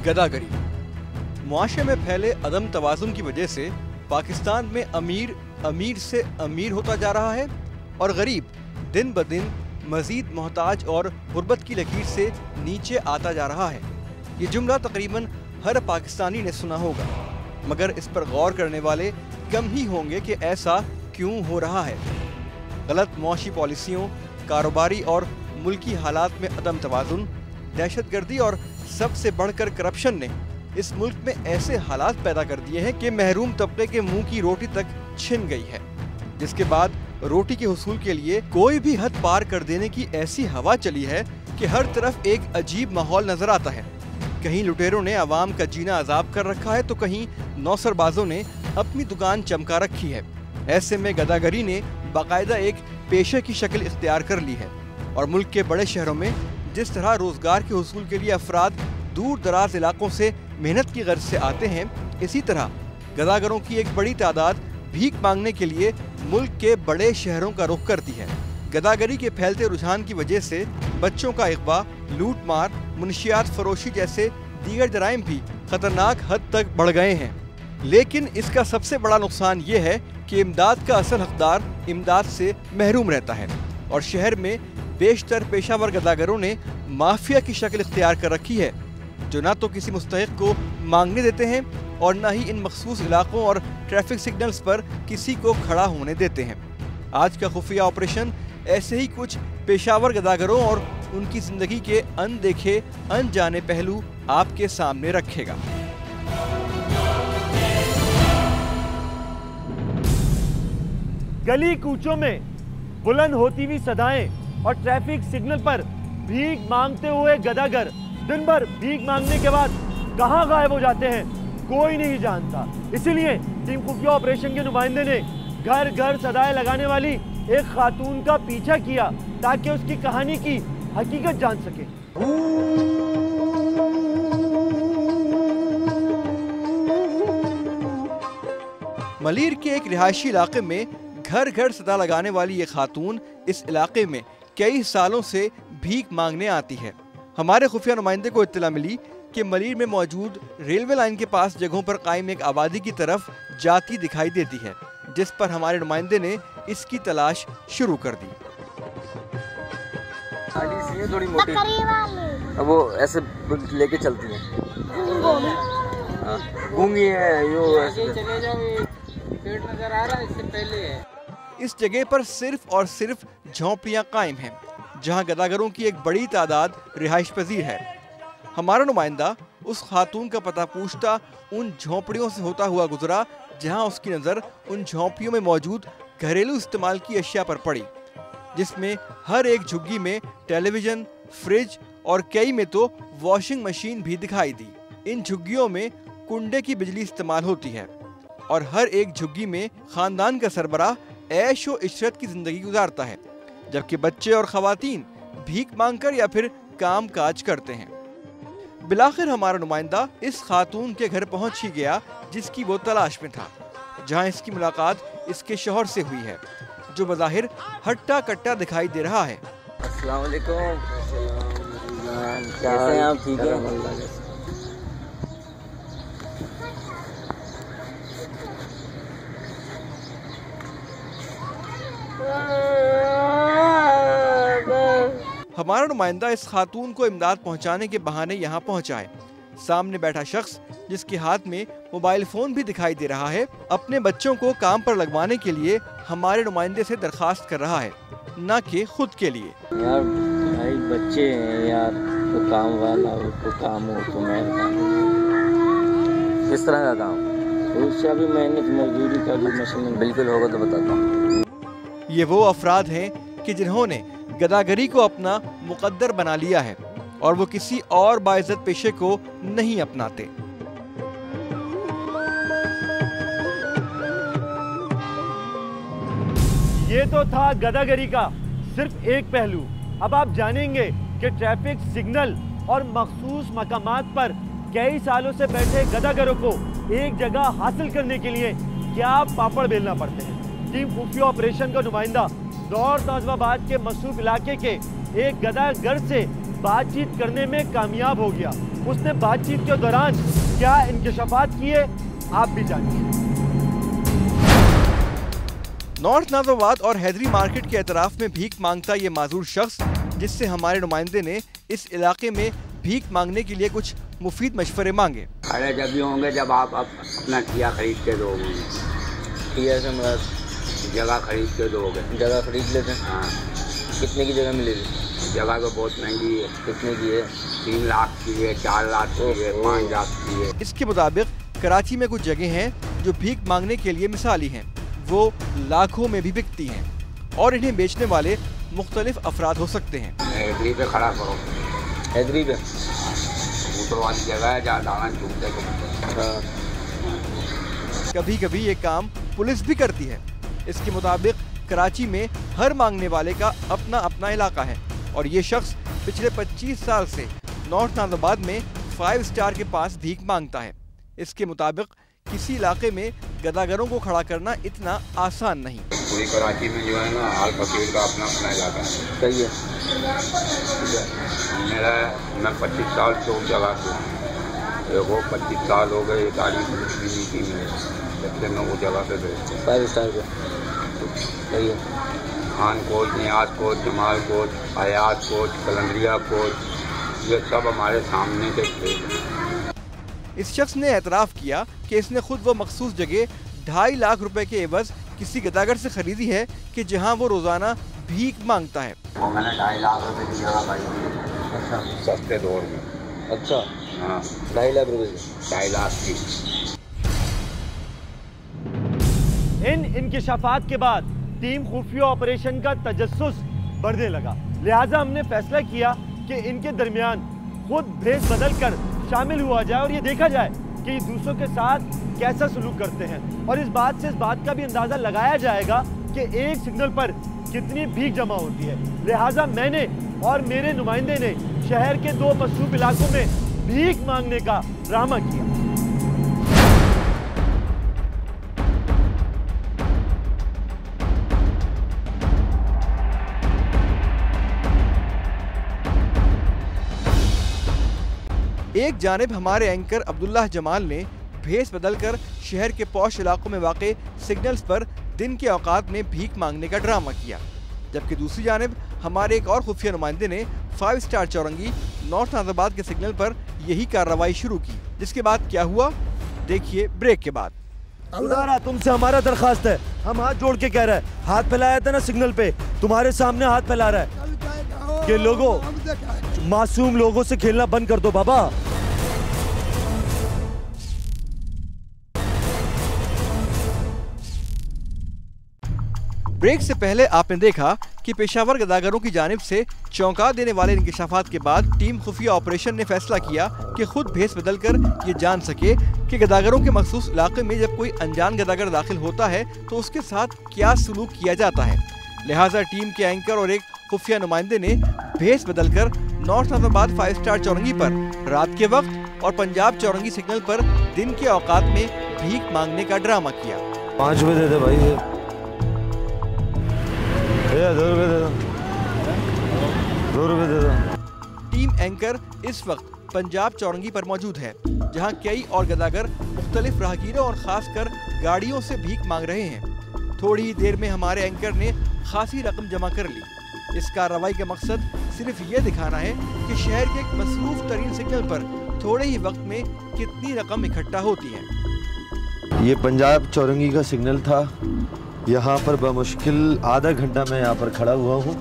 गदागरी। मुआशरे में फैले अदम तवाज़ुन की वजह से पाकिस्तान में अमीर अमीर से अमीर होता जा रहा है और गरीब दिन ब दिन मजीद मोहताज और गुर्बत की लकीर से नीचे आता जा रहा है। ये जुमला तकरीबन हर पाकिस्तानी ने सुना होगा, मगर इस पर गौर करने वाले कम ही होंगे कि ऐसा क्यों हो रहा है। गलत मुआशी पॉलिसियों, कारोबारी और मुल्की हालात में अदम तवाज़ुन, दहशतगर्दी और सबसे बढ़कर करप्शन ने इस मुल्क में ऐसे हालात पैदा कर दिए हैं कि महरूम तबके के मुंह की रोटी तक छिन गई है, जिसके बाद रोटी के हुसूल के लिए कोई भी हद पार कर देने की ऐसी हवा चली है कि हर तरफ एक अजीब माहौल नजर आता है। कहीं लुटेरों ने आवाम का जीना अजाब कर रखा है तो कहीं नौसरबाजों ने अपनी दुकान चमका रखी है। ऐसे में गदागरी ने बाकायदा एक पेशे की शक्ल इख्तियार कर ली है और मुल्क के बड़े शहरों में जिस तरह रोजगार के हुसूल के लिए अफराद दूर दराज इलाकों से मेहनत की गर्ज से आते हैं, इसी तरह गदागरों की एक बड़ी तादाद भीख मांगने के लिए मुल्क के बड़े शहरों का रुख करती है। गदागरी के फैलते रुझान की वजह से बच्चों का अगवा, लूट मार, मुनशियात फरोशी जैसे दीगर जराइम भी खतरनाक हद तक बढ़ गए हैं। लेकिन इसका सबसे बड़ा नुकसान ये है कि इमदाद का असल हकदार इमदाद से महरूम रहता है और शहर में बेशतर पेशावर गदागरों ने माफिया की शक्ल इख्तियार कर रखी है, जो ना तो किसी मुस्तहिक को मांगने देते हैं और न ही इन मखसूस इलाकों और ट्रैफिक सिग्नल्स पर किसी को खड़ा होने देते हैं। आज का खुफिया ऑपरेशन ऐसे ही कुछ पेशावर गदागरों और उनकी जिंदगी के अनदेखे अनजाने पहलू आपके सामने रखेगा। गली कूचों में बुलंद होती हुई सदाएं और ट्रैफिक सिग्नल पर भीख मांगते हुए गदागर दिन भर भीख मांगने के बाद कहां गायब हो जाते हैं, कोई नहीं जानता। इसीलिए टीम खुफिया ऑपरेशन के नुमाइंदे ने घर घर सदाएं लगाने वाली एक खातून का पीछा किया ताकि उसकी कहानी की हकीकत जान सके। मलीर के एक रिहायशी इलाके में घर घर सदा लगाने वाली ये खातून इस इलाके में कई सालों से भीख मांगने आती है। हमारे खुफिया नुमाइंदे को इत्तला मिली कि मलीर में मौजूद रेलवे लाइन के पास जगहों पर कायम एक आबादी की तरफ जाती दिखाई देती है, जिस पर हमारे नुमाइंदे ने इसकी तलाश शुरू कर दी। थोड़ी मोटी, वो ऐसे लेके चलती है, गूंगी है, यो ऐसे चले जाओ, पेड़ नजर आ रहा है, इससे पहले है। इस जगह पर सिर्फ और सिर्फ झोंपड़ियां कायम हैं, जहां गदागरों की एक बड़ी तादाद रिहाइश पजीर है। हमारा नुमाइंदा उस खातून का पता पूछता उन झोंपड़ियों से होता हुआ गुजरा, जहां उसकी नज़र उन झोंपड़ियों में मौजूद घरेलू इस्तेमाल की अशिया पर पड़ी, जिसमें हर एक झुग्गी में टेलीविजन, फ्रिज और कई में तो वॉशिंग मशीन भी दिखाई दी। इन झुग्गियों में कुंडे की बिजली इस्तेमाल होती है और हर एक झुग्गी में खानदान का सरबराह ऐश व इशरत की जिंदगी गुजारता है, जबकि बच्चे और खवातीन भीख मांगकर या फिर काम काज करते हैं। बिलाखिर हमारा नुमाइंदा इस खातून के घर पहुंच ही गया जिसकी वो तलाश में था, जहां इसकी मुलाकात इसके शौहर से हुई है, जो बज़ाहिर हट्टा कट्टा दिखाई दे रहा है। अस्सलाम वालेकुम, कैसे हैं आप? ठीक है। हमारा नुमाइंदा इस खातून को इमदाद पहुंचाने के बहाने यहाँ पहुंचा है। सामने बैठा शख्स, जिसके हाथ में मोबाइल फोन भी दिखाई दे रहा है, अपने बच्चों को काम पर लगवाने के लिए हमारे नुमाइंदे से दरखास्त कर रहा है, न कि खुद के लिए। यार भाई बच्चे हैं यार, तो काम वाला हो तो काम हो तो मैं किस तरह का काम, उससे अभी मेहनत मजदूरी का भी मशीन बिल्कुल होगा तो बताता हूँ। ये वो अफराद हैं कि जिन्होंने गदागरी को अपना मुकद्दर बना लिया है और वो किसी और बाइज्जत पेशे को नहीं अपनाते। ये तो था गदागरी का सिर्फ एक पहलू। अब आप जानेंगे कि ट्रैफिक सिग्नल और मखसूस मकामात पर कई सालों से बैठे गदागरों को एक जगह हासिल करने के लिए क्या पापड़ बेलना पड़ते हैं। टीम खुफिया ऑपरेशन का नुमाइंदा दौर नाज़िमाबाद के मसरूफ इलाके के एक गदागर से बातचीत करने में कामयाब हो गया। उसने बातचीत के दौरान क्या इंकशाफात किए, आप भी जानिए। नॉर्थ नाज़िबाद और हैदरी मार्केट के एतराफ में भीख मांगता ये माजूर शख्स, जिससे हमारे नुमाइंदे ने इस इलाके में भीख मांगने के लिए कुछ मुफीद मशवरे मांगे। अरे जब भी होंगे जब आप अपना किया खरीद के दोगे, किया से मुराद जगह खरीद के दोगे। जगह खरीद लेते हैं। हाँ, कितने की जगह मिलेगी? जगह तो बहुत महंगी है। कितने की है? 3 लाख की है, 4 लाख की है, 5 लाख की है। इसके मुताबिक कराची में कुछ जगह हैं जो भीख मांगने के लिए मिसाली हैं, वो लाखों में भी बिकती हैं और इन्हें बेचने वाले मुख्तलिफ अफराद हो सकते हैं। हैदरी पे खड़ा करो, हैदरी पे ऊपर वाली जगह है जहाँ दाना चूकते को। कभी कभी ये काम पुलिस भी करती है। इसके मुताबिक कराची में हर मांगने वाले का अपना अपना इलाका है और ये शख्स पिछले 25 साल से नॉर्थ नाज़िबाद में 5 स्टार के पास भीख मांगता है। इसके मुताबिक किसी इलाके में गदागरों को खड़ा करना इतना आसान नहीं। पूरी कराची में जो है ना, हाल फकीर का अपना अपना इलाका है। सही है। मैं 25 साल से उस जगह से हूँ। देखो 25 साल हो गए, तारीख की जब से मैं वो जगह पे भेजता हूँ। 5 स्टार पे सही है। खान कोच, नियाज कोच, जमाल कोच, हयात कोच, कलंदरिया कोच, ये सब हमारे सामने के थे। इस शख्स ने एतराफ़ किया कि इसने खुद वो मखसूस जगह 2.5 लाख रुपए के एवज किसी गदागर से खरीदी है कि जहां वो रोजाना भीख मांगता है। वो मैंने 2.5 लाख रुपए की जगह खरीदी। अच्छा, सस्ते दौर में। अच्छा, हाँ, 2.5 लाख रुपए की। 2.5 लाख की। इन इंकशाफात के बाद टीम खुफिया ऑपरेशन का तजस्सुस बढ़ने लगा, लिहाजा हमने फैसला किया कि इनके दरमियान खुद भेस बदल कर शामिल हुआ जाए और ये देखा जाए कि ये दूसरों के साथ कैसा सलूक करते हैं। और इस बात से इस बात का भी अंदाज़ा लगाया जाएगा कि एक सिग्नल पर कितनी भीख जमा होती है। लिहाजा मैंने और मेरे नुमाइंदे ने शहर के 2 मसरूफ इलाकों में भीख मांगने का ड्रामा किया। एक जानिब हमारे एंकर अब्दुल्लाह जमाल ने भेस बदलकर शहर के पौश इलाकों में वाक़े सिग्नल्स पर दिन के औकात में भीख मांगने का ड्रामा किया, जबकि दूसरी जानिब हमारे एक और खुफिया नुमाइंदे ने 5 स्टार चौरंगी नॉर्थ नाज़िबाद के सिग्नल पर यही कार्रवाई शुरू की। जिसके बाद क्या हुआ, देखिए ब्रेक के बाद। खुदारा तुमसे हमारा दरखास्त है, हम हाथ जोड़ के कह रहे हैं, हाथ फैलाया था ना सिग्नल पे, तुम्हारे सामने हाथ फैला रहा है कि लोगों, मासूम लोगों से खेलना बंद कर दो बाबा। ब्रेक से पहले आपने देखा कि पेशावर गदागरों की जानिब से चौंका देने वाले इंकशाफात के बाद टीम खुफिया ऑपरेशन ने फैसला किया कि खुद भेस बदलकर ये जान सके कि गदागरों के मखसूस इलाके में जब कोई अनजान गदागर दाखिल होता है तो उसके साथ क्या सलूक किया जाता है। लिहाजा टीम के एंकर और एक खुफिया नुमाइंदे ने भेस बदलकर नॉर्थ नाज़िबाद 5 स्टार चौरंगी पर रात के वक्त और पंजाब चौरंगी सिग्नल पर दिन के औकात में भीख मांगने का ड्रामा किया। 5 रुपए दे दे भाई, 2 रुपए दे दो, 2 रुपए दे दो। टीम एंकर इस वक्त पंजाब चौरंगी पर मौजूद है, जहां कई और गदागर मुख्तलिफ राहगीरों और खासकर गाड़ियों से भीख मांग रहे हैं। थोड़ी ही देर में हमारे एंकर ने खासी रकम जमा कर ली। इस कार्रवाई का मकसद सिर्फ ये दिखाना है कि शहर के एक मसरूफ तरीन सिग्नल पर थोड़े ही वक्त में कितनी रकम इकट्ठा होती है। ये पंजाब चौरंगी का सिग्नल था, यहाँ पर बमुश्किल आधा घंटा मैं यहाँ पर खड़ा हुआ हूँ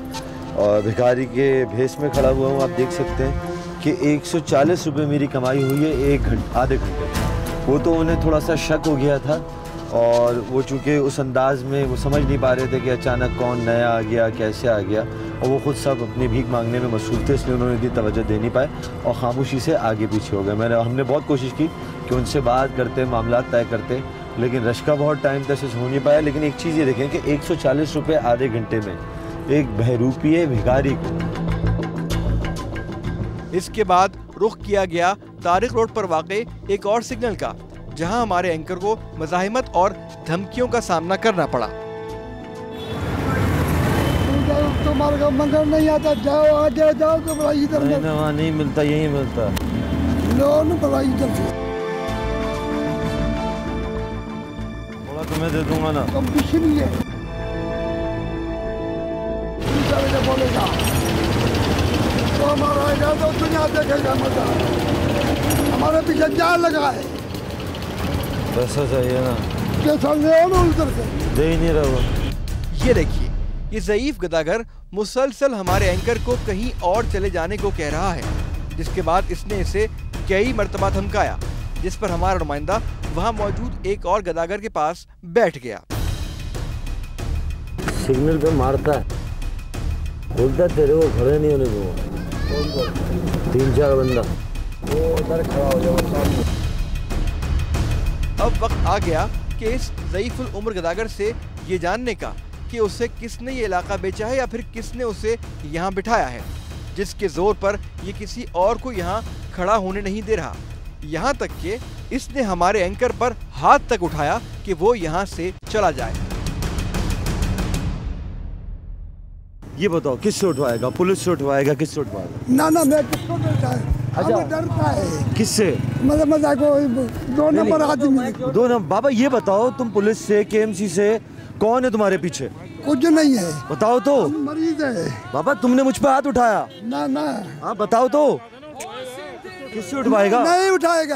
और भिखारी के भेस में खड़ा हुआ हूँ। आप देख सकते हैं कि 140 रुपये मेरी कमाई हुई है आधे घंटे। वो तो उन्हें थोड़ा सा शक हो गया था और वो चूँकि उस अंदाज में वो समझ नहीं पा रहे थे कि अचानक कौन नया आ गया, कैसे आ गया, और वो खुद सब अपनी भीख मांगने में मसरूफ़ थे, इसलिए उन्होंने इतनी तवज्जो दे नहीं पाए और खामोशी से आगे पीछे हो गए। हमने बहुत कोशिश की कि उनसे बात करते, मामला तय करते, लेकिन रश का बहुत टाइम तक से हो नहीं पाया। लेकिन एक चीज़ ये देखें कि 140 रुपये आधे घंटे में एक बहरूपीय भिखारी को। इसके बाद रुख किया गया तारिक रोड पर वाक़े एक और सिग्नल का, जहां हमारे एंकर को मज़ाहिमत और धमकियों का सामना करना पड़ा। तुम्हारे को मंगल नहीं आता, जाओ आगे जाओ तो बड़ा इधर नहीं मिलता, यही मिलता। थोड़ा तुम्हें दे दूंगा ना। तुम कुछ नहीं है, बोलेगा तो हमारा आएगा तो दुनिया देखेगा मजा। हमारे पीछे जाल लगा है, पैसा चाहिए ना, कैसा ले लो उधर से, दे ही नहीं रहा वो। ये देखिए, ये ज़ईफ गदागर मुसलसल हमारे एंकर को कहीं और चले जाने को कह रहा है, जिसके बाद इसने इसे कई मर्तबा धमकाया, जिस पर हमारा नुमाइंदा वहां मौजूद एक और गदागर के पास बैठ गया। सिग्नल पे मारता है, बोलता तेरे को खड़े नहीं होने दूंगा। 3-4 बंदा वो उधर खड़ा हो जाओ सामने। अब वक्त आ गया कि इस ज़ईफुल उम्र गदागर से ये जानने का कि उसे किसने ये इलाका बेचा है या फिर किसने उसे यहाँ बिठाया है, जिसके जोर पर ये किसी और को यहाँ खड़ा होने नहीं दे रहा। यहाँ तक कि इसने हमारे एंकर पर हाथ तक उठाया कि वो यहाँ से चला जाए। ये बताओ किससे उठवाएगा? पुलिस से उठवाएगा, किससे उठवाएगा? ना ना, मैं किसको डरता है? हमें डरता है किससे? मतलब मजाक, 2 नंबर आदमी। 2 नंबर? बाबा ये बताओ, तुम पुलिस से, KMC से, कौन है तुम्हारे पीछे? कुछ नहीं है, बताओ तो। मरीज है। बाबा तुमने मुझ पे हाथ उठाया? ना ना, हाँ बताओ तो, किससे उठवाएगा? नहीं उठाएगा।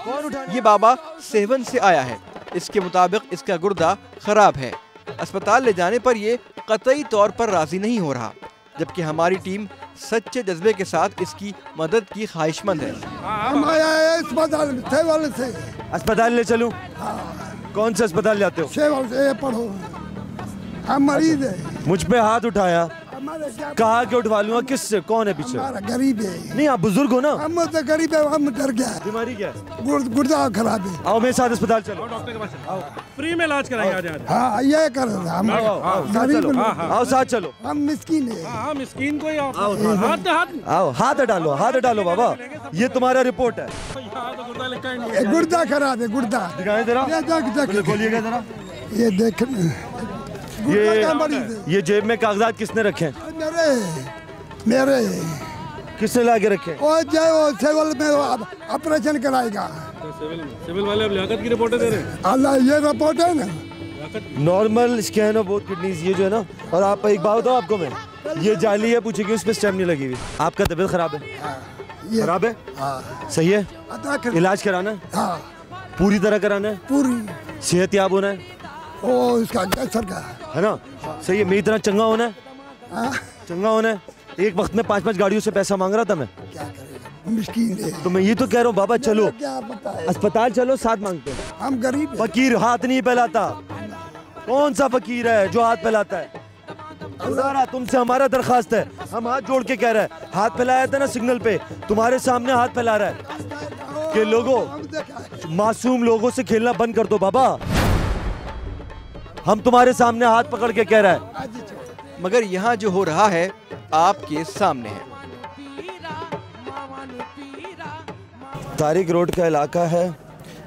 कौन उठाएगा? ये बाबा सेवन से आया है। इसके मुताबिक इसका गुर्दा खराब है। अस्पताल ले जाने पर ये कतई तौर पर राजी नहीं हो रहा, जबकि हमारी टीम सच्चे जज्बे के साथ इसकी मदद की ख्वाहिशमंद है। हम आया है अस्पताल में, सेवाल से। अस्पताल ले चलूं? कौन से अस्पताल जाते हो? सेवाल से पढ़ो, हम मरीज है। मुझ पे हाथ उठाया, हमारे क्या, कहा कि उठवा लूंगा। किससे? कौन है पीछे? हमारा गरीब है। नहीं आप बुजुर्ग हो ना? हम तो गरीब है, हम डर गया। बीमारी क्या है? गुर्दा खराब है। आओ मेरे साथ अस्पताल चलो। डॉक्टर के पास चलो, फ्री में इलाज कराएंगे। आज हाँ ये कर, हम साथ गरीब चलो। लोग। आओ साथ चलो। हम मिस्किन है। हाँ मिस्कीन को ही आप हाथ आओ हाथ हटा लो, हाथ हटा लो बाबा। ये तुम्हारा रिपोर्ट है। यहाँ तो गुर्दा लिखा ही नहीं। गुर्दा खराब है, गुर्दा। दिखाएं जरा, ये देख, खोलिएगा जरा। ये देख, गुर्दा का मरीज है। ये जेब में कागजात किसने रखे हैं? मेरे किसने ला के रखे? वो जाए, वो सिविल में ऑपरेशन कराएगा। सिविल वाले अब लियाकत की रिपोर्टें दे रहे हैं। अल्लाह, ये रिपोर्ट है ना, normal scan of both kidneys, ये जो है ना। और आप एक बात बताओ आपको मैं, ये जाली है, पूछेगी उस पर स्टैम्प नहीं लगी हुई। आपका तबीयत खराब है? ये खराब है? हाँ, सही है? अदा कर, इलाज कराना है? हाँ पूरी तरह कराना है? पूरी। सेहत याब होना है, ओ इसका कैंसर का, है ना? सही है। मेरी तरह चंगा होना है, हाँ, चंगा होना है। एक वक्त में 5-5 गाड़ियों से पैसा मांग रहा था मैं। क्या करेगा, मिस्कीन है। तो मैं ये तो कह रहा हूँ बाबा चलो क्या पता है, अस्पताल चलो, साथ मांगते हैं। हम गरीब है। फकीर हाथ नहीं फैलाता। कौन सा फकीर है जो हाथ फैलाता है? खुदा तुमसे हमारा दरखास्त है, हम हाथ जोड़ के कह रहे हैं। हाथ फैलाया था ना सिग्नल पे, तुम्हारे सामने हाथ फैला रहा है कि लोगों, मासूम लोगों से खेलना बंद कर दो बाबा। हम तुम्हारे सामने हाथ पकड़ के कह रहे हैं। मगर यहाँ जो हो रहा है आपके सामने है। तारिक रोड का इलाका है,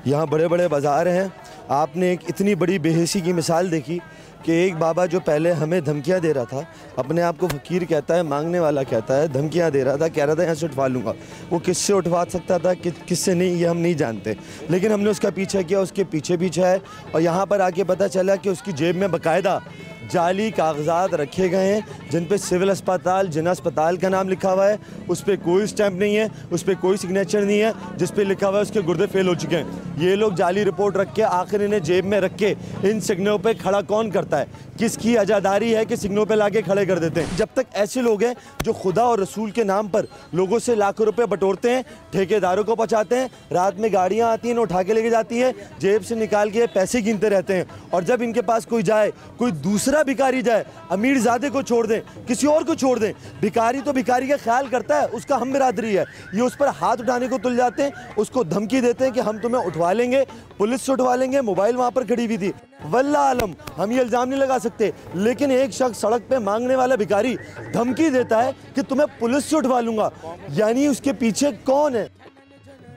यहाँ बड़े बड़े बाज़ार हैं। आपने एक इतनी बड़ी बेहिसी की मिसाल देखी कि एक बाबा जो पहले हमें धमकियाँ दे रहा था, अपने आप को फ़कीर कहता है, मांगने वाला कहता है, धमकियाँ दे रहा था, कह रहा था यहाँ से उठवा लूँगा। वो किससे उठवा सकता था, किससे नहीं, ये हम नहीं जानते। लेकिन हमने उसका पीछा किया, उसके पीछे है, और यहाँ पर आके पता चला कि उसकी जेब में बाकायदा जाली कागजात रखे गए हैं जिन पे सिविल अस्पताल, जिना अस्पताल का नाम लिखा हुआ है। उस पर कोई स्टैंप नहीं है, उस पर कोई सिग्नेचर नहीं है, जिस पे लिखा हुआ है उसके गुर्दे फेल हो चुके हैं। ये लोग जाली रिपोर्ट रख के आखिर इन्हें जेब में रख के इन सिग्नलों पे खड़ा कौन करता है? किसकी अजादारी है कि सिग्नलों पे लाके खड़े कर देते हैं? जब तक ऐसे लोग हैं जो खुदा और रसूल के नाम पर लोगों से लाखों रुपए बटोरते हैं, ठेकेदारों को पहुँचाते हैं, रात में गाड़ियाँ आती हैं, उठा के लेके जाती है, जेब से निकाल के पैसे गिनते रहते हैं। और जब इनके पास कोई जाए, कोई दूसरा भिखारी जाए, अमीर ज़ादे को छोड़ दें, किसी और को छोड़ दें, भिखारी तो भिखारी का ख्याल करता है, उसका हम बिरादरी है, ये उस पर हाथ उठाने को तुल जाते हैं, उसको धमकी देते हैं कि हम तुम्हें उठवा लेंगे, पुलिस से उठवा लेंगे। मोबाइल वहाँ पर खड़ी हुई थी। वल्लाह आलम हम ये इल्ज़ाम नहीं लगा सकते, लेकिन एक शख्स सड़क पे मांगने वाला भिखारी धमकी देता है कि तुम्हें पुलिस से उठवा लूँगा, यानी उसके पीछे कौन है?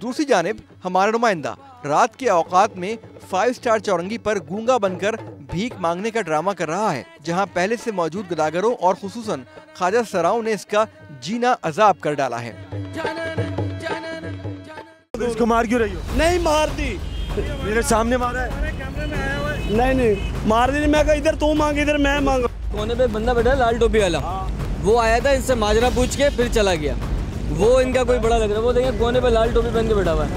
दूसरी जानिब हमारा नुमाइंदा रात के औकात में 5 स्टार चौरंगी पर गूंगा बनकर भीख मांगने का ड्रामा कर रहा है, जहां पहले से मौजूद गदागरों और खुसूसन ख्वाजा सराओं ने इसका जीना अजाब कर डाला है। इसको मार क्यों रही हो? नहीं मार दी, मेरे सामने मारा है। कैमरे में आया हुआ है। नहीं मार दी। मैं कहा इधर तू मांग इधर मैं मांग। कोने पे बंदा बैठा है लाल टोपी वाला, वो आया था इनसे माजरा पूछ के फिर चला गया। वो इनका कोई बड़ा लग रहा है। वो देखिए कोने पे लाल टोपी पहन के बैठा हुआ है।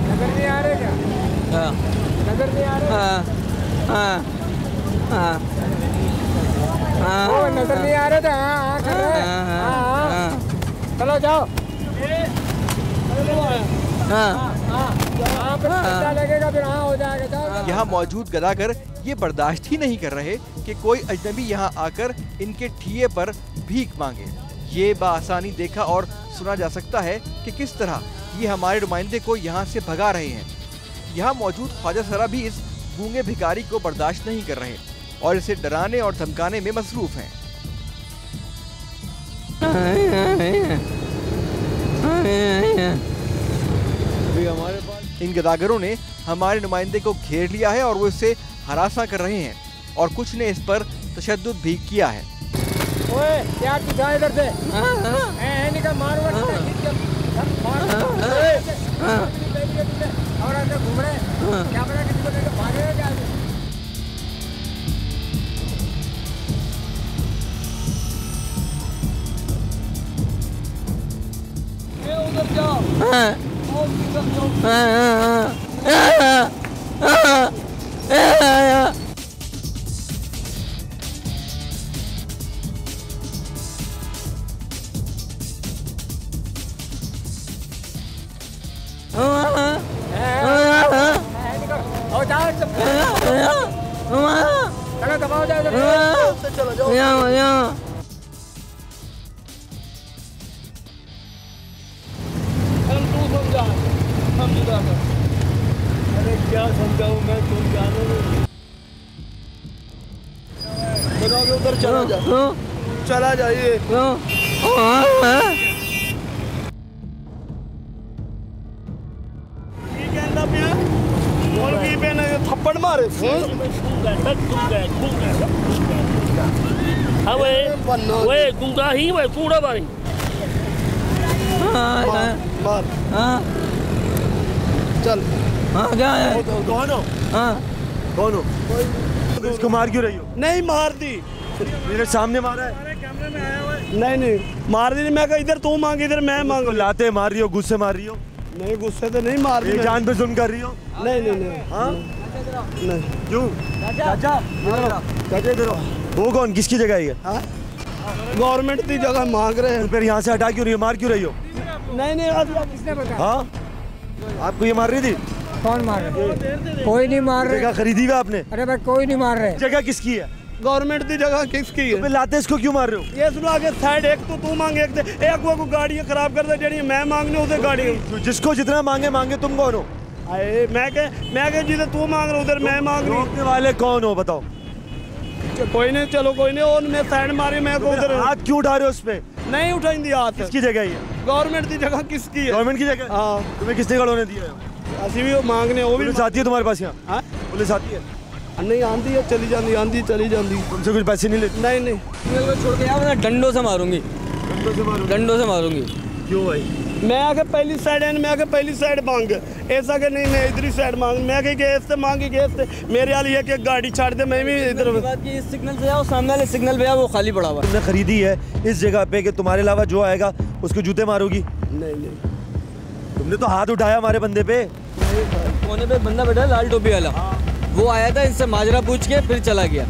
नजर नहीं आ रहे क्या? हाँ नजर नहीं आ रहे? हाँ हाँ हाँ हाँ नजर नहीं आ रहे थे। हाँ कर रहे हैं। हाँ चलो जाओ। हाँ लगेगा फिर हाँ हो जाएगा। जाओ। यहाँ मौजूद गदागर ये बर्दाश्त ही नहीं कर रहे कि कोई अजनबी यहाँ आकर इनके ठिये पर भीख मांगे। ये बासानी देखा और सुना जा सकता है कि किस तरह ये हमारे नुमाइंदे को यहाँ से भगा रहे हैं। यहाँ मौजूद ख्वाजा सरा भी इस गूंगे भिखारी को बर्दाश्त नहीं कर रहे और इसे डराने और धमकाने में मसरूफ हैं। इन गदागरों ने हमारे नुमाइंदे को घेर लिया है और वो इससे हरासा कर रहे हैं और कुछ ने इस पर तशद्दुद भी किया है। ओए यार तू जा इधर से। निकल मार और ऐसे घूम रहे क्या पता किसी को देख भागे क्या। उधर जाओ। अरे क्या समझाऊं मैं, तुम जानो बताओ। उधर चला जा, चला जाइए। थप्पड़ मारे गुंगा ही वह कूड़ा बारी। मार चल। क्या है? कौन हो? कौन हो? इसको मार क्यों रही हो? नहीं मार दी, मेरे सामने मारा है। कैमरे में आया हुआ है। नहीं मार दी। मैं कहा इधर तू मांग इधर मैं मांग। लाते मार रही हो, गुस्से मार रही हो? नहीं गुस्से तो नहीं मार दी। जान पे जुल्म कर रही हो? नहीं हाँ नहीं। क्यों? चाचा इधर। वो कौन, किसकी जगह है ये? गवर्नमेंट की जगह मांग रहे हैं। तो फिर यहाँ से हटा क्यों रही हो, मार क्यों रही हो? नहीं किसने बताया? हाँ आपको ये मार रही थी? कौन मार रहे? कोई नहीं मार रहे। जगह खरीदी हुई आपने? अरे भाई कोई नहीं मार रहे। जगह किसकी है? गवर्नमेंट की जगह किसकी है? तो लाते इसको क्यों मार रहे हो? ये सुना के साइड एक तो तू मांगे एक वो गाड़ियां खराब कर दे जेडी मैं मांगने उसे गाड़ी। जिसको जितना मांगे तुम कौन हो? अरे मैं के जिधर तू मांग रहा उधर मैं मांग रही। रोकने वाले कौन हो बताओ? कोई नहीं, चलो कोई नहीं। और मैं साइड मारी मैं को उधर। हाथ क्यों उठा रहे हो उस पे? नहीं उठाई हाथ। किसकी जगह है? गवर्नमेंट की जगह किसकी है? गवर्नमेंट की जगह। हाँ तुम्हें किसने खड़ोने दिया है? असि भी मांगने वो भी पुलिस आती है तुम्हारे पास यहाँ? हाँ? पुलिस आती है? नहीं आंधी है, चली जाती आंधी चली जाती। तुमसे कुछ पैसे नहीं लेते? नहीं छोड़ के आओ ना, डंडों से मारूंगी। डंडों से मारूंगी। क्यों भाई? मैं आके पहली साइड है, मैं आके पहली साइड मांग ऐसा के नहीं मैं इधर ही साइड मांग। मैं के गैस से मांगी गैस से मेरे वाली है कि गाड़ी छाड़ दे मैं भी इधर। बात की इस सिग्नल से आओ, सामने वाले सिग्नल पे आओ, वो खाली पड़ा हुआ है। तुमने खरीदी है इस जगह पे कि तुम्हारे अलावा जो आएगा उसको जूते मारोगी? नहीं तुमने तो हाथ उठाया हमारे बंदे पे। कोने पे बंदा बैठा है लाल टोपी वाला, वो आया था इनसे माजरा पूछ के फिर चला गया।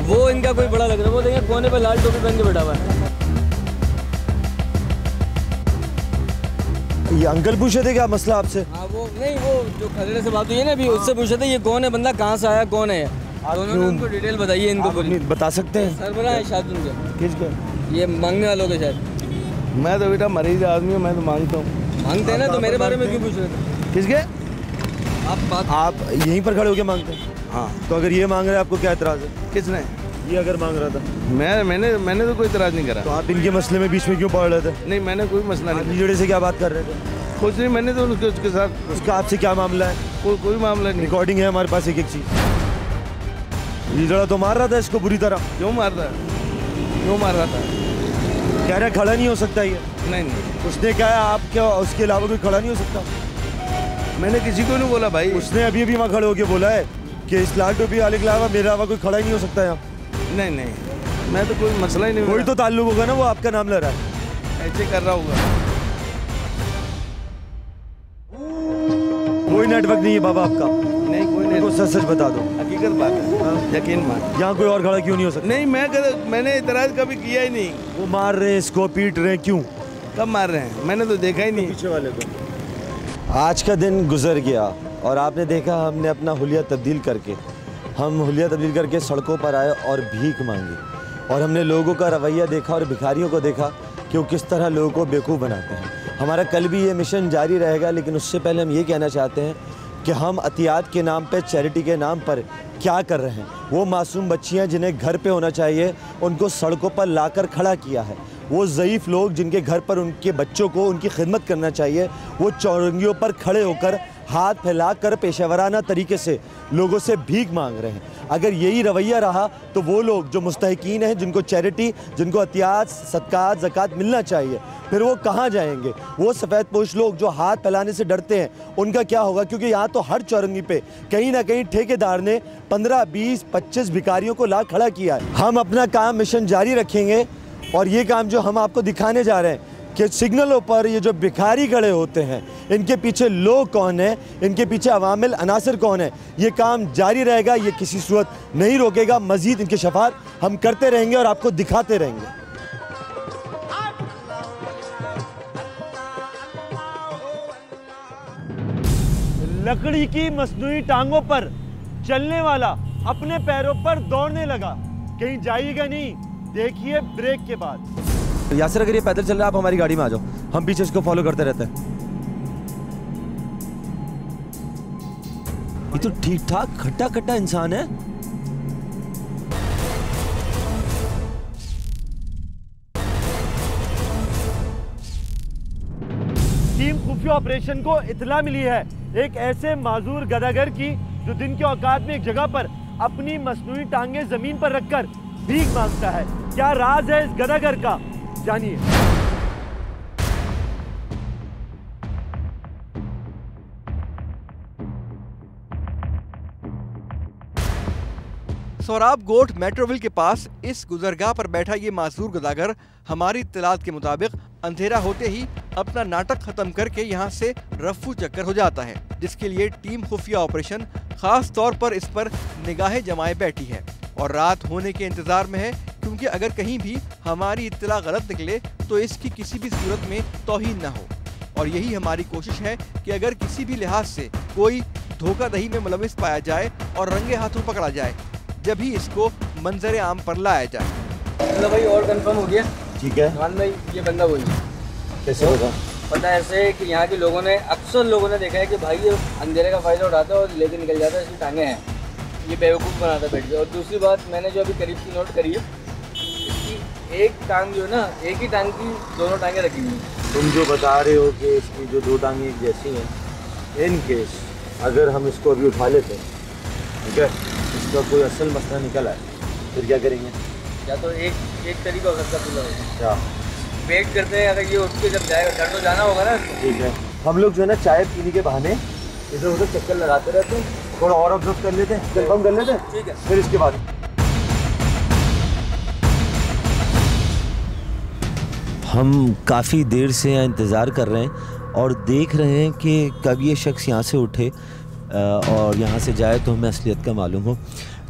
वो इनका कोई बड़ा लग रहा है। वो देखिए कोने पे लाल टोपी पहन के बैठा हुआ है। ये अंकल पूछे थे क्या मसला आपसे? हाँ वो नहीं, वो जो खजरे से बात हुई है ना अभी, उससे पूछे थे ये कौन है बंदा, कहाँ से आया, कौन है। तो उन्होंने उनको डिटेल बताइए। इनको बोलिए। बता सकते हैं? सरबराह है शायद उनके। किसके? ये मांगने वालों के शायद। मैं तो बेटा मरीज आदमी हूँ, मैं तो मांगता हूँ। मांगते हैं ना, तो मेरे बारे में क्यों पूछ रहे थे? किसके? आप यहीं पर खड़े होके मांगते हैं? हाँ तो अगर ये मांग रहे हैं आपको क्या एतराज है? किसने? ये अगर मांग रहा था मैंने तो कोई इतराज नहीं करा। तो आप इनके मसले में बीच में क्यों पड़ रहे थे? नहीं मैंने कोई मसला नहीं। जोड़े से क्या बात कर रहे थे? कुछ नहीं, मैंने तो उसके साथ। उसका आपसे क्या मामला है? कोई मामला नहीं। रिकॉर्डिंग है हमारे पास एक चीज। ये जड़ा तो मार रहा था इसको बुरी तरह। क्यों मार रहा है? वो मार रहा था। कह रहा खड़ा नहीं हो सकता ये। नहीं उसने कहा आप क्या उसके अलावा कोई खड़ा नहीं हो सकता? मैंने किसी को नहीं बोला भाई। उसने अभी वहाँ खड़े होके बोला है कि इस लाल टोपी वाले के अलावा मेरे अलावा कोई खड़ा ही नहीं हो सकता यहाँ। नहीं मैं तो कोई मसला ही नहीं। कोई तो ताल्लुक होगा ना, वो आपका नाम ले रहा है। ऐसे कर रहा होगा। कोई नेटवर्क नहीं है बाबा आपका? नहीं कोई नहीं। सच सच बता दो, हकीकत बात है, यकीन मान। यहाँ कोई और खड़ा क्यों नहीं हो सकता? नहीं मैंने इतराज कभी किया ही नहीं। वो मार रहे हैं इसको, पीट रहे हैं, क्यों? कब मार रहे हैं? मैंने तो देखा ही नहीं। पीछे वाले को। आज का दिन गुजर गया और आपने देखा हमने अपना हुलिया तब्दील करके सड़कों पर आए और भीख मांगी, और हमने लोगों का रवैया देखा और भिखारियों को देखा कि वो किस तरह लोगों को बेवकूफ़ बनाते हैं। हमारा कल भी ये मिशन जारी रहेगा, लेकिन उससे पहले हम ये कहना चाहते हैं कि हम अतियात के नाम पे, चैरिटी के नाम पर क्या कर रहे हैं। वो मासूम बच्चियां जिन्हें घर पे होना चाहिए, उनको सड़कों पर लाकर खड़ा किया है। वो ज़ईफ़ लोग जिनके घर पर उनके बच्चों को उनकी खिदमत करना चाहिए, वो चौरंगियों पर खड़े होकर हाथ फैलाकर पेशेवराना तरीके से लोगों से भीख मांग रहे हैं। अगर यही रवैया रहा तो वो लोग जो मुस्तहिकीन हैं, जिनको चैरिटी, जिनको अतियात, सदकात, ज़कात मिलना चाहिए, फिर वो कहाँ जाएंगे? वो सफ़ेद पोश लोग जो हाथ फैलाने से डरते हैं, उनका क्या होगा? क्योंकि यहाँ तो हर चौरंगी पे कहीं ना कहीं ठेकेदार ने 15, 20, 25 भिखारियों को ला खड़ा किया है। हम अपना काम, मिशन जारी रखेंगे, और ये काम जो हम आपको दिखाने जा रहे हैं कि सिग्नलों पर ये जो भिखारी खड़े होते हैं, इनके पीछे लोग कौन हैं, इनके पीछे अवामिल अनासर कौन है, ये काम जारी रहेगा, ये किसी सूरत नहीं रोकेगा। मज़ीद इनके शफात हम करते रहेंगे और आपको दिखाते रहेंगे। लकड़ी की मसनूई टांगों पर चलने वाला अपने पैरों पर दौड़ने लगा। कहीं जाइएगा नहीं, देखिए ब्रेक के बाद। यासिर, अगर ये पैदल चल रहा है, आप हमारी गाड़ी में आ जाओ, हम पीछे इसको फॉलो करते रहते हैं। ये तो ठीक ठाक खट्टा खट्टा इंसान है। टीम खुफिया ऑपरेशन को इतला मिली है एक ऐसे माजूर गदागर की जो दिन के औकात में एक जगह पर अपनी मसनूई टांगे जमीन पर रखकर भीख मांगता है। क्या राज है इस गदागर का, जानिए। सोराब गोट मेट्रोविल के पास इस गुजरगाह पर बैठा ये मासूर गदागर हमारी इत्तलात के मुताबिक अंधेरा होते ही अपना नाटक खत्म करके यहाँ से रफ्फू चक्कर हो जाता है, जिसके लिए टीम खुफिया ऑपरेशन खास तौर पर इस पर निगाहें जमाए बैठी है और रात होने के इंतजार में है, क्योंकि अगर कहीं भी हमारी इत्तला गलत निकले तो इसकी किसी भी सूरत में तौहीन न हो। और यही हमारी कोशिश है कि अगर किसी भी लिहाज से कोई धोखाधड़ी में मुलविस पाया जाए और रंगे हाथों पकड़ा जाए, जब ही इसको मंजर आम पर लाया जाए। मतलब भाई और कंफर्म हो गया? ठीक है भाई, ये बंदा वही है। कैसे होगा? पता है ऐसे कि यहाँ के लोगों ने, अक्सर लोगों ने देखा है कि भाई ये अंधेरे का फ़ायदा उठाता है और लेके निकल जाता है, इसकी टांगें हैं, ये बेवकूफ़ बनाता बैठ गया। और दूसरी बात मैंने जो अभी करीब की नोट करी है, इसकी एक टांग जो है ना, एक ही टांग की दोनों टांगें रखी हुई हैं। तुम जो बता रहे हो कि इसकी जो दो टांगें एक जैसी हैं, इन केस अगर हम इसको अभी उठा लेते हैं, ठीक है, इसका कोई असल मसला निकल आए, फिर क्या करेंगे? या तो एक तरीका हो सकता है पूरा, क्या वेट करते हैं, अगर ये उठ के जब जाएगा, घर तो जाना होगा ना। ठीक है, हम लोग जो है ना चाय पीने के बहाने इधर उधर चक्कर लगाते रहते हैं, थोड़ा और ऑब्जर्व कर लेते हैं, कंफर्म कर लेते हैं, ठीक है, फिर इसके बाद हम काफ़ी देर से यहाँ इंतज़ार कर रहे हैं और देख रहे हैं कि कब ये शख्स यहाँ से उठे और यहाँ से जाए तो हमें असलियत का मालूम हो।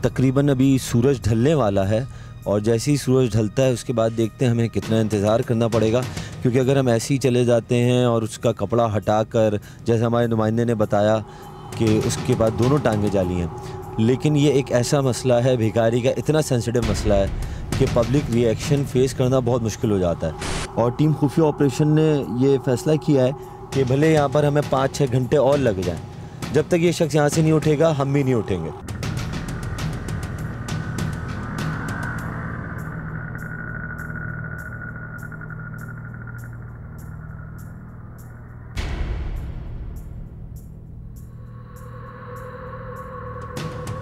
तकरीबन अभी सूरज ढलने वाला है और जैसे ही सूरज ढलता है उसके बाद देखते हैं हमें कितना इंतज़ार करना पड़ेगा, क्योंकि अगर हम ऐसे ही चले जाते हैं और उसका कपड़ा हटाकर, जैसे हमारे नुमाइंदे ने बताया कि उसके बाद दोनों टांगें जाली हैं, लेकिन ये एक ऐसा मसला है, भिखारी का इतना सेंसिटिव मसला है कि पब्लिक रिएक्शन फेस करना बहुत मुश्किल हो जाता है। और टीम खुफिया ऑपरेशन ने ये फ़ैसला किया है कि भले यहाँ पर हमें 5-6 घंटे और लग जाएं, जब तक ये शख्स यहाँ से नहीं उठेगा हम भी नहीं उठेंगे।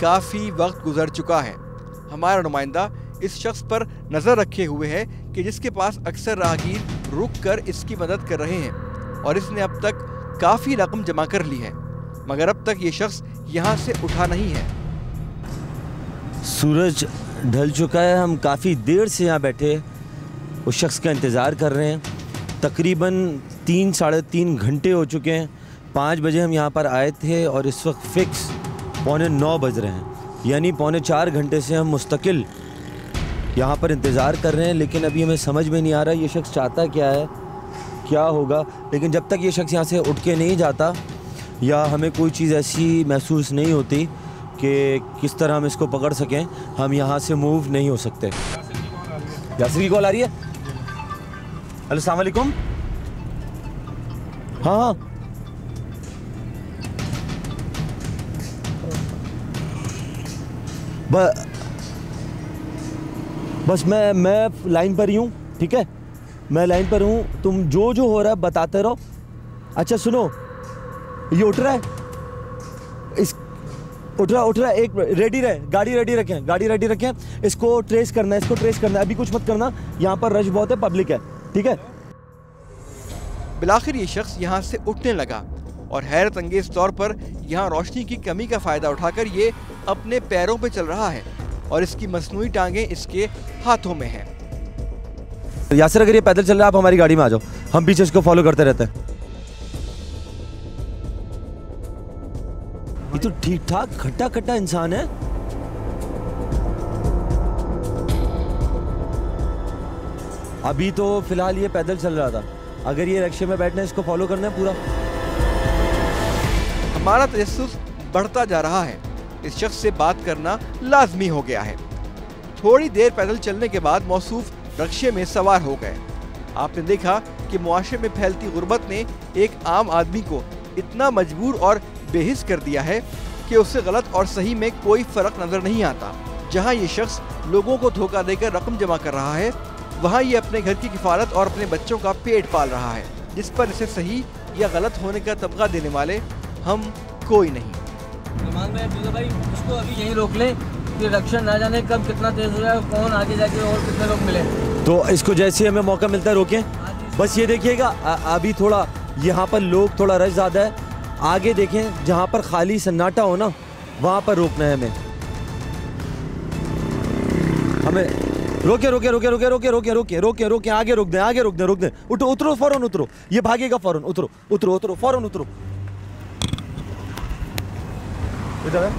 काफ़ी वक्त गुजर चुका है। हमारा नुमाइंदा इस शख्स पर नजर रखे हुए है कि जिसके पास अक्सर राहगीर रुककर इसकी मदद कर रहे हैं और इसने अब तक काफी रकम जमा कर ली है, मगर अब तक ये शख्स यहाँ से उठा नहीं है। सूरज ढल चुका है, हम काफ़ी देर से यहाँ बैठे उस शख्स का इंतज़ार कर रहे हैं। तकरीबन 3 साढ़े 3 घंटे हो चुके हैं। 5 बजे हम यहाँ पर आए थे और इस वक्त फ़िक्स 8:45 बज रहे हैं, यानी 3.25 घंटे से हम मुस्तकिल यहाँ पर इंतज़ार कर रहे हैं। लेकिन अभी हमें समझ में नहीं आ रहा ये शख्स चाहता क्या है, क्या होगा। लेकिन जब तक ये शख्स यहाँ से उठ के नहीं जाता या हमें कोई चीज़ ऐसी महसूस नहीं होती कि किस तरह हम इसको पकड़ सकें, हम यहाँ से मूव नहीं हो सकते। यासिर की कॉल आ रही है। अस्सलाम वालेकुम। हाँ बस मैं लाइन पर ही हूँ, ठीक है, मैं लाइन पर हूँ। तुम जो हो रहा है बताते रहो। अच्छा सुनो, ये उठ रहा है, उठ रहा है, एक रेडी रहे, गाड़ी रेडी रखें, इसको ट्रेस करना है, अभी कुछ मत करना, यहाँ पर रश बहुत है, पब्लिक है, ठीक है। बिलाखिर ये शख्स यहाँ से उठने लगा और हैरत अंगेज तौर पर यहाँ रोशनी की कमी का फायदा उठाकर ये अपने पैरों पे चल रहा है और इसकी मसनूई टांगें इसके हाथों में हैं। यासिर अगर ये पैदल चल रहा है आप हमारी गाड़ी में आ जाओ, हम पीछे इसको फॉलो करते रहते हैं। ये तो ठीक ठाक खट्टा इंसान है। अभी तो फिलहाल ये पैदल चल रहा था, अगर ये रिक्शे में बैठना है इसको फॉलो करना है पूरा। हमारा तजस्सुस बढ़ता जा रहा है, इस शख्स से बात करना लाजमी हो गया है। थोड़ी देर पैदल चलने के बाद मौसूफ रिक्शे में सवार हो गए। आपने देखा कि मुआशरे में फैलती गुर्बत ने एक आम आदमी को इतना मजबूर और बेहिस कर दिया है कि उससे गलत और सही में कोई फर्क नजर नहीं आता। जहां ये शख्स लोगों को धोखा देकर रकम जमा कर रहा है, वहां ये अपने घर की किफालत और अपने बच्चों का पेट पाल रहा है, जिस पर इसे सही या गलत होने का तबका देने वाले हम कोई नहीं। भाई उसको अभी यही रोक ले कि रक्षा ना जाने कब कितना तेज हो जाए, कौन आगे जाके और कितने लोग मिले, तो इसको जैसे हमें मौका मिलता है रोकें। बस ये देखिएगा अभी थोड़ा यहाँ पर लोग थोड़ा रश ज़्यादा है, आगे देखें जहाँ पर खाली सन्नाटा हो ना वहाँ पर रोकना है हमें। रोके रोके रोके रोके रोके रोके रोके रोके रोके आगे रोक दें। उठो, उतरो, फौरन उतरो, ये भागेगा, फौरन उतरो, उतरो उतरो, फौरन उतरो। इधर है।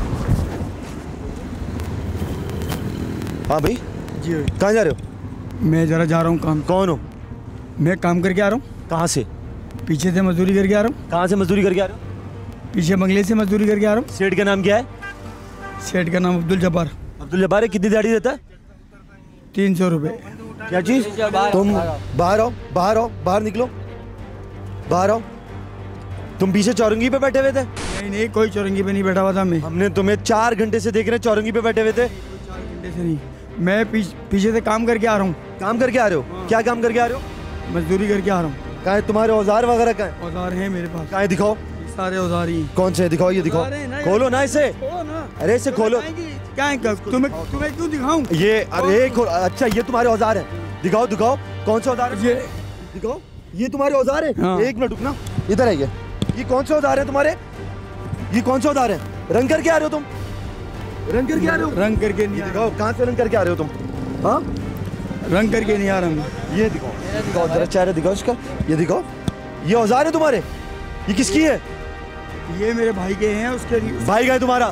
हाँ भाई जी कहाँ जा रहे हो? मैं जरा जा रहा हूँ काम। कौन हो? मैं काम करके आ रहा हूँ। कहाँ से? पीछे से मजदूरी करके आ रहा हूँ। कहाँ से मजदूरी करके आ रहे हो? पीछे बंगले से मजदूरी करके आ रहा हूँ। सेठ का नाम क्या है? सेठ का नाम अब्दुल जब्बार। अब्दुल जब्बार है। कितनी दिहाड़ी देता है? 300 रुपये। क्या चीज़? तुम बाहर आओ, बाहर निकलो, बाहर आओ। तुम पीछे चौरंगी पे बैठे हुए थे? नहीं, कोई चौरंगी पे नहीं बैठा हुआ था मैं। हमने तुम्हें 4 घंटे से देख रहे हैं चौरंगी पे बैठे हुए थे। 4 घंटे से नहीं, मैं पीछे से काम करके आ रहा हूँ। काम करके आ रहे हो? हाँ। क्या काम करके आ रहे हो? मजदूरी करके आ रहा हूँ। कहाँ है तुम्हारे औजार वगैरह? कहाँ है? औजार हैं मेरे पास। कहाँ है? दिखाओ। सारे औजार ही। कौन से? दिखाओ, ये दिखाओ, खोलो ना इसे। अरे इसे खोलो। क्या है? तुम्हें क्यों दिखाऊं? ये अरे अच्छा ये तुम्हारे औजार है। दिखाओ कौन सा औजार है? ये दिखाओ, ये तुम्हारे औजार है। हाँ। 1 मिनट रुकना, इधर है। ये कौन सा औजार है तुम्हारे? ये कौन सा औजार है? रंग करके आ रहे हो तुम? रंग करके आ रहे हो? रंग करके नहीं। दिखाओ कहाँ से रंग करके आ रहे हो तुम? हाँ, रंग करके नहीं आ रहा हूँ। ये दिखाओ जरा चेहरा दिखाओ इसका। ये दिखाओ, ये औजार है तुम्हारे? ये किसकी है? ये मेरे भाई के हैं। उसके भाई का है तुम्हारा?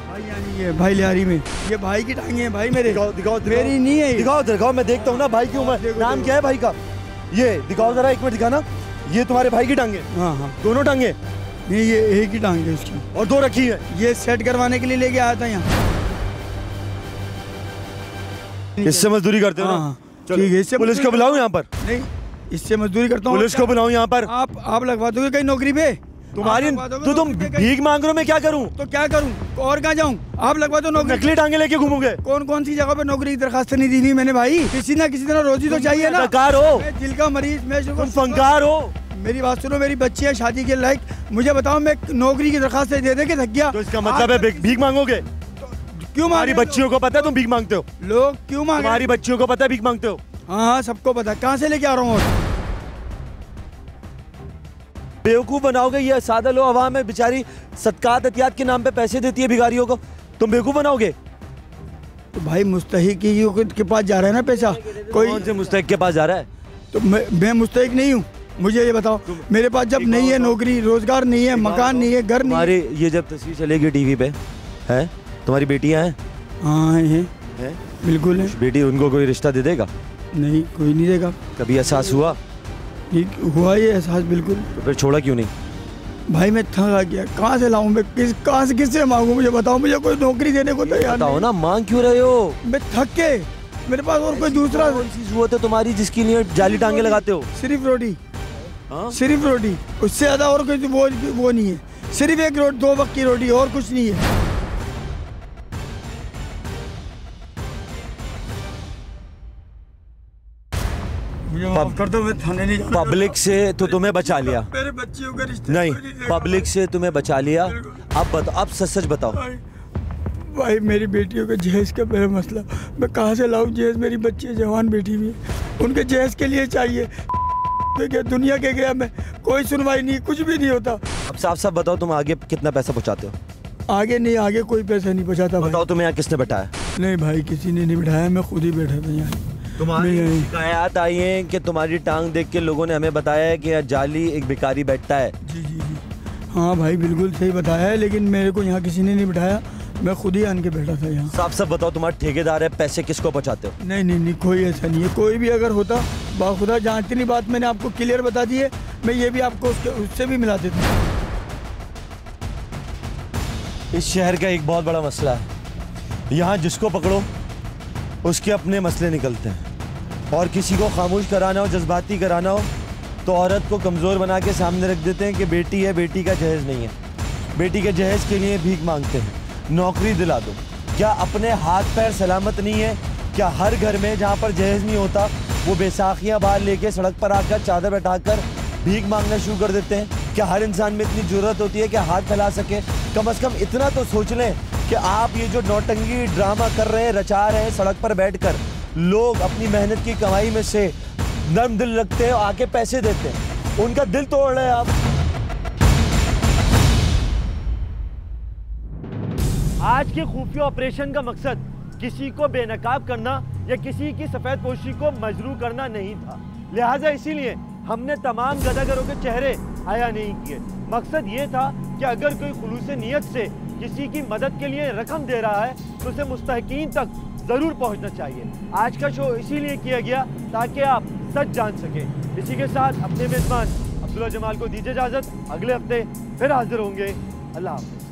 भाई यानी ये भाई लिहारी में, ये भाई की टांगे हैं भाई मेरे। दिखाओ मेरी नहीं है। दिखाओ मैं देखता हूँ ना भाई की उम्र। नाम क्या है भाई का? ये दिखाओ जरा, 1 मिनट दिखाना। ये तुम्हारे भाई की टांगे? हाँ। दोनों टांगे? नहीं, ये एक ही टांग है उसकी, और 2 रखी है। ये सेट करवाने के लिए लेके आया था यहाँ। इससे मजदूरी करते हो? हाँ, ठीक है। इससे पुलिस को बुलाऊं यहाँ पर? नहीं, इससे मजदूरी करता हूँ। पुलिस को बुलाऊं यहाँ पर? आप लगवा दोगे कहीं नौकरी पे? तुम्हारी तो तुम भीख मांग रहे हो, मैं क्या करूं? तो क्या करूं? और कहाँ जाऊं? आप लगवा दो नौकरी। नकली टांगे लेके घूमोगे? कौन सी जगह पे नौकरी की दरखास्त नहीं दी हुई मैंने भाई? किसी ना किसी तरह रोजी तो चाहिए ना। फंकार हो? मैं दिल का मरीज, मैं तुम फंकार हो? मेरी बात सुनो, मेरी बच्ची है शादी के लायक, मुझे बताओ मैं नौकरी की दरखास्त दे के थक गया। तो इसका मतलब है भीख मांगोगे? क्यों हमारी बच्चियों को पता है तुम भीख मांगते हो? लोग क्यों मांग? हमारी बच्चियों को पता है भीख मांगते हो? हाँ सबको पता है। कहाँ से लेके आ रहा हूँ? बेवकूफ बनाओगे? ये सादा लो आवाम है बेचारी, सदकात अतियात के नाम पे पैसे देती है भिखारियों को, तुम बेवकूफ बनाओगे? तो भाई मुस्तहिक के पास जा रहा है ना पैसा। कोई कौन से मुस्तहिक के पास जा रहा है? तो मैं मुस्तहिक नहीं हूँ, मुझे ये बताओ। मेरे पास जब नहीं है नौकरी, रोजगार नहीं है, मकान नहीं है, घर नहीं है। हमारे ये जब तस्वीर चलेगी टीवी पे, है तुम्हारी बेटियां हैं? हाँ हैं, बिल्कुल है। बेटी, उनको कोई रिश्ता दे देगा? नहीं, कोई नहीं देगा। कभी एहसास हुआ? हुआ ये एहसास बिल्कुल। तो फिर छोड़ा क्यों नहीं? भाई मैं थक आ गया, कहाँ से लाऊं मैं, कहाँ से किससे मांगू? मुझे बताओ, मुझे कोई नौकरी देने को तैयार बताओ ना, मांग क्यों रहे हो? मैं थक के, मेरे पास और कोई दूसरा चीज वो है तुम्हारी जिसके लिए जाली टांगे लगाते हो? सिर्फ रोटी, सिर्फ रोटी, उससे ज्यादा और कोई वो नहीं है। सिर्फ एक रोटी, 2 वक्त की रोटी, और कुछ नहीं है। कर दो, मैं थाने नहीं जाना। पब्लिक से तो तुम्हें बचा लिया, मेरे बच्चियों का रिश्ता नहीं, पब्लिक से तुम्हें बचा लिया। अब बताओ, अब सच सच बताओ। भाई मेरी बेटियों का जहेज का मेरा मसला, मैं कहाँ से लाऊं जहेज? मेरी बच्ची जवान बेटी हुई है, उनके जहेज के लिए चाहिए। क्या दुनिया के गया मैं, कोई सुनवाई नहीं, कुछ भी नहीं होता। अब साफ साफ बताओ, तुम आगे कितना पैसा पहुँचाते हो? आगे नहीं, आगे कोई पैसा नहीं पहुँचाता। बताओ तुम्हें यहाँ किसने बैठाया? नहीं भाई, किसी ने नहीं बैठाया, मैं खुद ही बैठा था यहाँ। तुम्हारी शिकायत आई है कि तुम्हारी टांग देख के लोगों ने हमें बताया है कि जाली एक भिखारी बैठता है। जी जी जी, हाँ भाई बिल्कुल सही बताया है, लेकिन मेरे को यहाँ किसी ने नहीं बिठाया, मैं खुद ही आन के बैठा था यहाँ। साफ साफ बताओ, तुम्हारा ठेकेदार है, पैसे किसको पहुँचाते हो? नहीं नहीं नहीं, कोई ऐसा नहीं है। कोई भी अगर होता, बाखुदा जहाँ इतनी बात मैंने आपको क्लियर बता दी है, मैं ये भी आपको उससे भी मिला देता हूँ। इस शहर का एक बहुत बड़ा मसला है, यहाँ जिसको पकड़ो उसके अपने मसले निकलते हैं, और किसी को खामोश कराना हो, जज्बाती कराना हो, तो औरत को कमज़ोर बना के सामने रख देते हैं कि बेटी है, बेटी का जहेज नहीं है, बेटी के जहेज के लिए भीख मांगते हैं, नौकरी दिला दो। क्या अपने हाथ पैर सलामत नहीं है? क्या हर घर में जहाँ पर जहेज नहीं होता वो बैसाखियाँ बाहर लेके सड़क पर आकर चादर बैठाकर भीख मांगना शुरू कर देते हैं? क्या हर इंसान में इतनी ज़रूरत होती है कि हाथ फैला सके? कम से कम इतना तो सोच लें कि आप ये जो नौटंकी ड्रामा कर रहे हैं, रचा रहे हैं सड़क पर बैठकर, लोग अपनी मेहनत की कमाई में से नर्म दिल रखते हैं, आके पैसे देते हैं, उनका दिल तोड़ रहे हैं आप। आज के खुफिया ऑपरेशन का मकसद किसी को बेनकाब करना या किसी की सफेद पोशी को मजरू करना नहीं था, लिहाजा इसीलिए हमने तमाम गदागरों के चेहरे आया नहीं किए। मकसद ये था कि अगर कोई खुलूस नियत से किसी की मदद के लिए रकम दे रहा है तो उसे मुस्तहिकीन तक जरूर पहुंचना चाहिए। आज का शो इसीलिए किया गया ताकि आप सच जान सकें। इसी के साथ अपने मेजबान अब्दुल्ला जमाल को दीजिए इजाजत, अगले हफ्ते फिर हाजिर होंगे। अल्लाह हाफ़िज़।